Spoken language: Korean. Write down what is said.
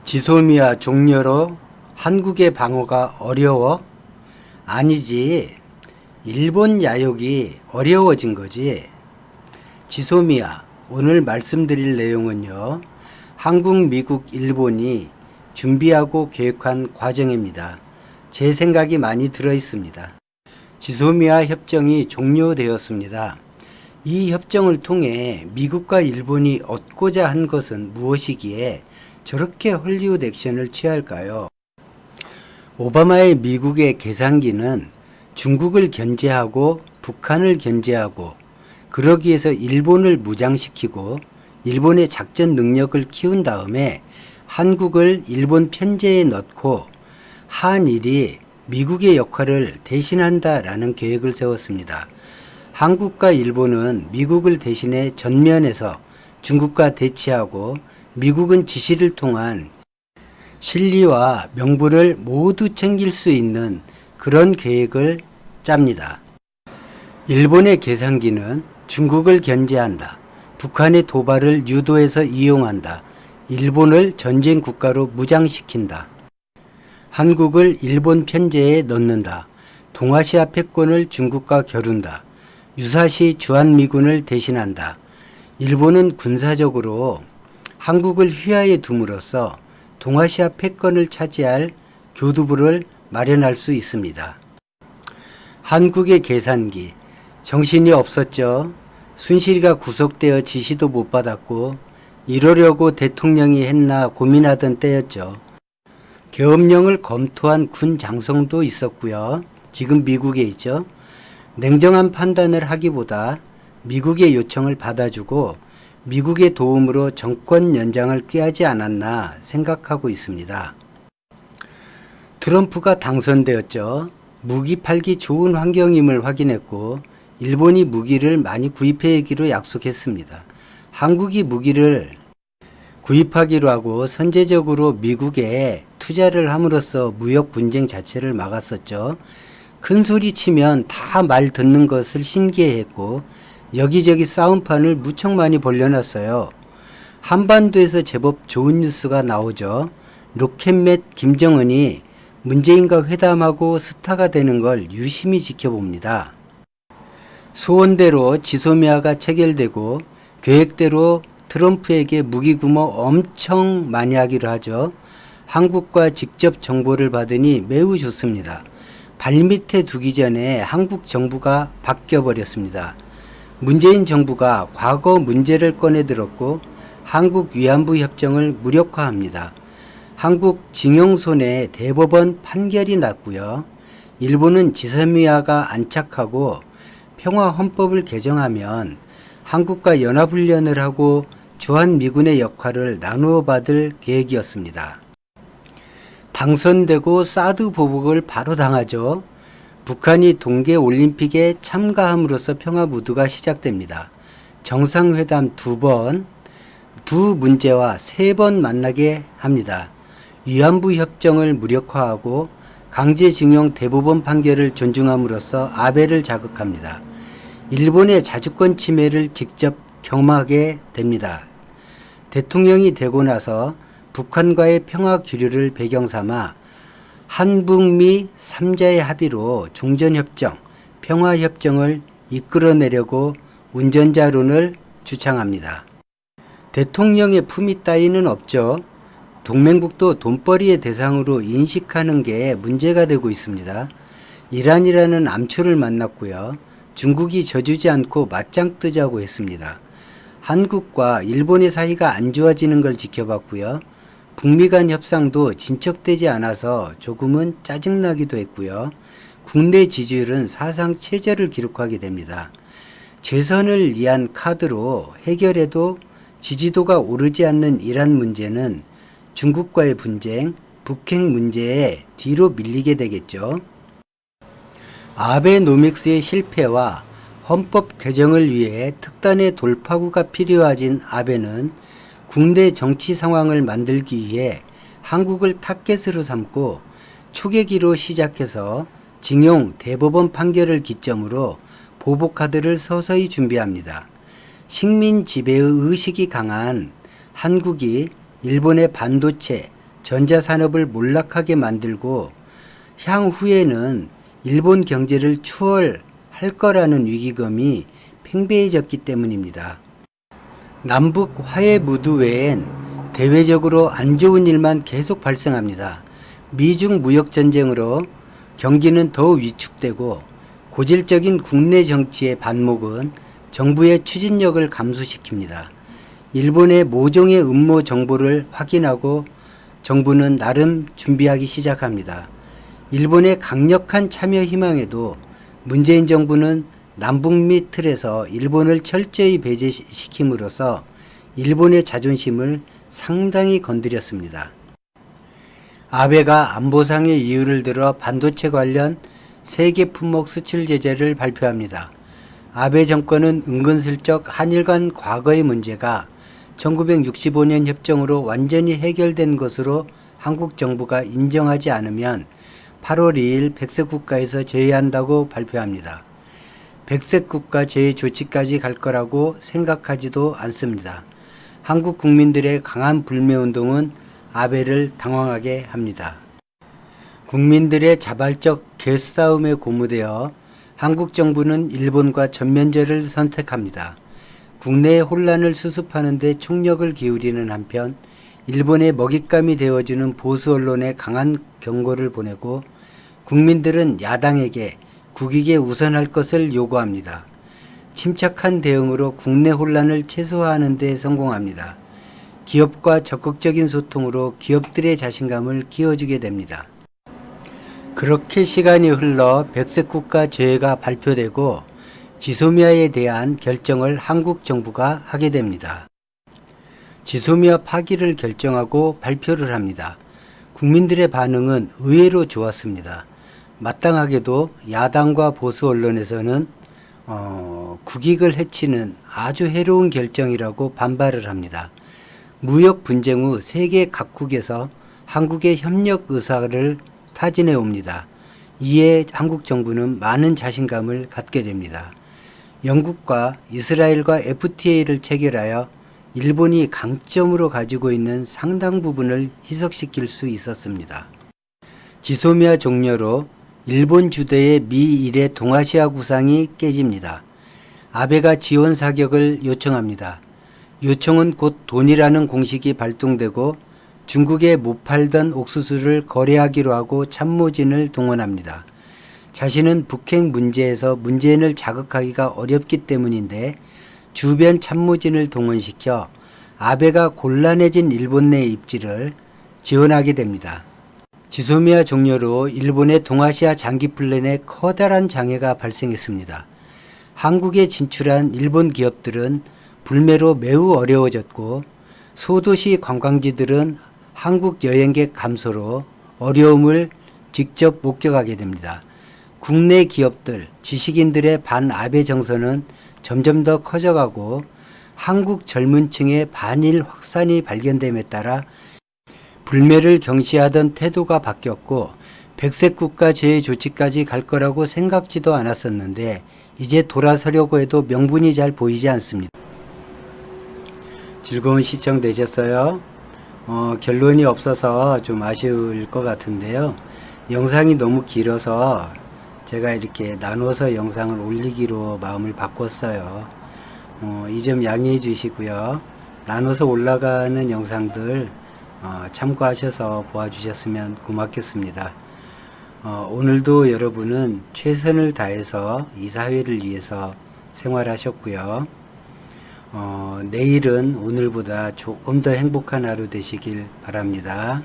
지소미아 종료로 한국의 방어가 어려워? 아니지. 일본 야욕이 어려워진 거지. 지소미아, 오늘 말씀드릴 내용은요. 한국, 미국, 일본이 준비하고 계획한 과정입니다. 제 생각이 많이 들어 있습니다. 지소미아 협정이 종료되었습니다. 이 협정을 통해 미국과 일본이 얻고자 한 것은 무엇이기에 저렇게 헐리우드 액션을 취할까요? 오바마의 미국의 계산기는 중국을 견제하고 북한을 견제하고 그러기 위해서 일본을 무장시키고 일본의 작전 능력을 키운 다음에 한국을 일본 편제에 넣고 한일이 미국의 역할을 대신한다라는 계획을 세웠습니다. 한국과 일본은 미국을 대신해 전면에서 중국과 대치하고 미국은 지시를 통한 실리와 명분을 모두 챙길 수 있는 그런 계획을 짭니다. 일본의 계산기는 중국을 견제한다. 북한의 도발을 유도해서 이용한다. 일본을 전쟁 국가로 무장시킨다. 한국을 일본 편제에 넣는다. 동아시아 패권을 중국과 겨룬다. 유사시 주한미군을 대신한다. 일본은 군사적으로 한국을 휘하에 둠으로써 동아시아 패권을 차지할 교두보를 마련할 수 있습니다. 한국의 계산기, 정신이 없었죠. 순실이가 구속되어 지시도 못 받았고 이러려고 대통령이 했나 고민하던 때였죠. 계엄령을 검토한 군 장성도 있었고요. 지금 미국에 있죠. 냉정한 판단을 하기보다 미국의 요청을 받아주고 미국의 도움으로 정권 연장을 꾀하지 않았나 생각하고 있습니다. 트럼프가 당선되었죠. 무기 팔기 좋은 환경임을 확인했고 일본이 무기를 많이 구입하기로 약속했습니다. 한국이 무기를 구입하기로 하고 선제적으로 미국에 투자를 함으로써 무역 분쟁 자체를 막았었죠. 큰 소리 치면 다 말 듣는 것을 신기해했고 여기저기 싸움판을 무척 많이 벌려놨어요. 한반도에서 제법 좋은 뉴스가 나오죠. 로켓맨 김정은이 문재인과 회담하고 스타가 되는 걸 유심히 지켜봅니다. 소원대로 지소미아가 체결되고 계획대로 트럼프에게 무기 구매 엄청 많이 하기로 하죠. 한국과 직접 정보를 받으니 매우 좋습니다. 발밑에 두기 전에 한국 정부가 바뀌어버렸습니다. 문재인 정부가 과거 문제를 꺼내들었고 한국 위안부 협정을 무력화합니다. 한국 징용손해 대법원 판결이 났고요. 일본은 지소미아가 안착하고 평화헌법을 개정하면 한국과 연합훈련을 하고 주한미군의 역할을 나누어 받을 계획이었습니다. 당선되고 사드 보복을 바로 당하죠. 북한이 동계올림픽에 참가함으로써 평화무드가 시작됩니다. 정상회담 2번, 두 문제와 3번 만나게 합니다. 위안부 협정을 무력화하고 강제징용 대법원 판결을 존중함으로써 아베를 자극합니다. 일본의 자주권 침해를 직접 경험하게 됩니다. 대통령이 되고 나서 북한과의 평화 교류를 배경삼아 한북미 3자의 합의로 종전협정, 평화협정을 이끌어내려고 운전자론을 주창합니다. 대통령의 품위 따위는 없죠. 동맹국도 돈벌이의 대상으로 인식하는 게 문제가 되고 있습니다. 이란이라는 암초를 만났고요. 중국이 져주지 않고 맞짱 뜨자고 했습니다. 한국과 일본의 사이가 안 좋아지는 걸 지켜봤고요. 북미 간 협상도 진척되지 않아서 조금은 짜증나기도 했고요. 국내 지지율은 사상 최저를 기록하게 됩니다. 최선을 위한 카드로 해결해도 지지도가 오르지 않는 이란 문제는 중국과의 분쟁, 북핵 문제에 뒤로 밀리게 되겠죠. 아베노믹스의 실패와 헌법 개정을 위해 특단의 돌파구가 필요해진 아베는 국내 정치 상황을 만들기 위해 한국을 타겟으로 삼고 초계기로 시작해서 징용 대법원 판결을 기점으로 보복카드를 서서히 준비합니다. 식민 지배의 의식이 강한 한국이 일본의 반도체, 전자산업을 몰락하게 만들고 향후에는 일본 경제를 추월할 거라는 위기감이 팽배해졌기 때문입니다. 남북 화해 무드 외엔 대외적으로 안 좋은 일만 계속 발생합니다. 미중 무역전쟁으로 경기는 더 위축되고 고질적인 국내 정치의 반목은 정부의 추진력을 감소시킵니다. 일본의 모종의 음모 정보를 확인하고 정부는 나름 준비하기 시작합니다. 일본의 강력한 참여 희망에도 문재인 정부는 남북미 틀에서 일본을 철저히 배제시킴으로써 일본의 자존심을 상당히 건드렸습니다. 아베가 안보상의 이유를 들어 반도체 관련 세계 품목 수출 제재를 발표합니다. 아베 정권은 은근슬쩍 한일 간 과거의 문제가 1965년 협정으로 완전히 해결된 것으로 한국 정부가 인정하지 않으면 8월 2일 백색국가에서 제외한다고 발표합니다. 백색국가 제외 조치까지 갈 거라고 생각하지도 않습니다. 한국 국민들의 강한 불매운동은 아베를 당황하게 합니다. 국민들의 자발적 개싸움에 고무되어 한국 정부는 일본과 전면전을 선택합니다. 국내의 혼란을 수습하는 데 총력을 기울이는 한편 일본의 먹잇감이 되어주는 보수 언론에 강한 경고를 보내고 국민들은 야당에게 국익에 우선할 것을 요구합니다. 침착한 대응으로 국내 혼란을 최소화하는 데 성공합니다. 기업과 적극적인 소통으로 기업들의 자신감을 키워주게 됩니다. 그렇게 시간이 흘러 백색국가 제외가 발표되고 지소미아에 대한 결정을 한국 정부가 하게 됩니다. 지소미아 파기를 결정하고 발표를 합니다. 국민들의 반응은 의외로 좋았습니다. 마땅하게도 야당과 보수 언론에서는 국익을 해치는 아주 해로운 결정이라고 반발을 합니다. 무역 분쟁 후 세계 각국에서 한국의 협력 의사를 타진해 옵니다. 이에 한국 정부는 많은 자신감을 갖게 됩니다. 영국과 이스라엘과 FTA를 체결하여 일본이 강점으로 가지고 있는 상당 부분을 희석시킬 수 있었습니다. 지소미아 종료로 일본 주도의 미일의 동아시아 구상이 깨집니다. 아베가 지원 사격을 요청합니다. 요청은 곧 돈이라는 공식이 발동되고 중국에 못 팔던 옥수수를 거래하기로 하고 참모진을 동원합니다. 자신은 북핵 문제에서 문재인을 자극하기가 어렵기 때문인데 주변 참모진을 동원시켜 아베가 곤란해진 일본 내 입지를 지원하게 됩니다. 지소미아 종료로 일본의 동아시아 장기 플랜에 커다란 장애가 발생했습니다. 한국에 진출한 일본 기업들은 불매로 매우 어려워졌고 소도시 관광지들은 한국 여행객 감소로 어려움을 직접 목격하게 됩니다. 국내 기업들, 지식인들의 반아베 정서는 점점 더 커져가고 한국 젊은 층의 반일 확산이 발견됨에 따라 불매를 경시하던 태도가 바뀌었고 백색국가 제외 조치까지 갈 거라고 생각지도 않았었는데 이제 돌아서려고 해도 명분이 잘 보이지 않습니다. 즐거운 시청 되셨어요? 결론이 없어서 좀 아쉬울 것 같은데요. 영상이 너무 길어서 제가 이렇게 나눠서 영상을 올리기로 마음을 바꿨어요. 이 점 양해해 주시고요. 나눠서 올라가는 영상들 참고하셔서 보아주셨으면 고맙겠습니다. 오늘도 여러분은 최선을 다해서 이 사회를 위해서 생활하셨고요. 내일은 오늘보다 조금 더 행복한 하루 되시길 바랍니다.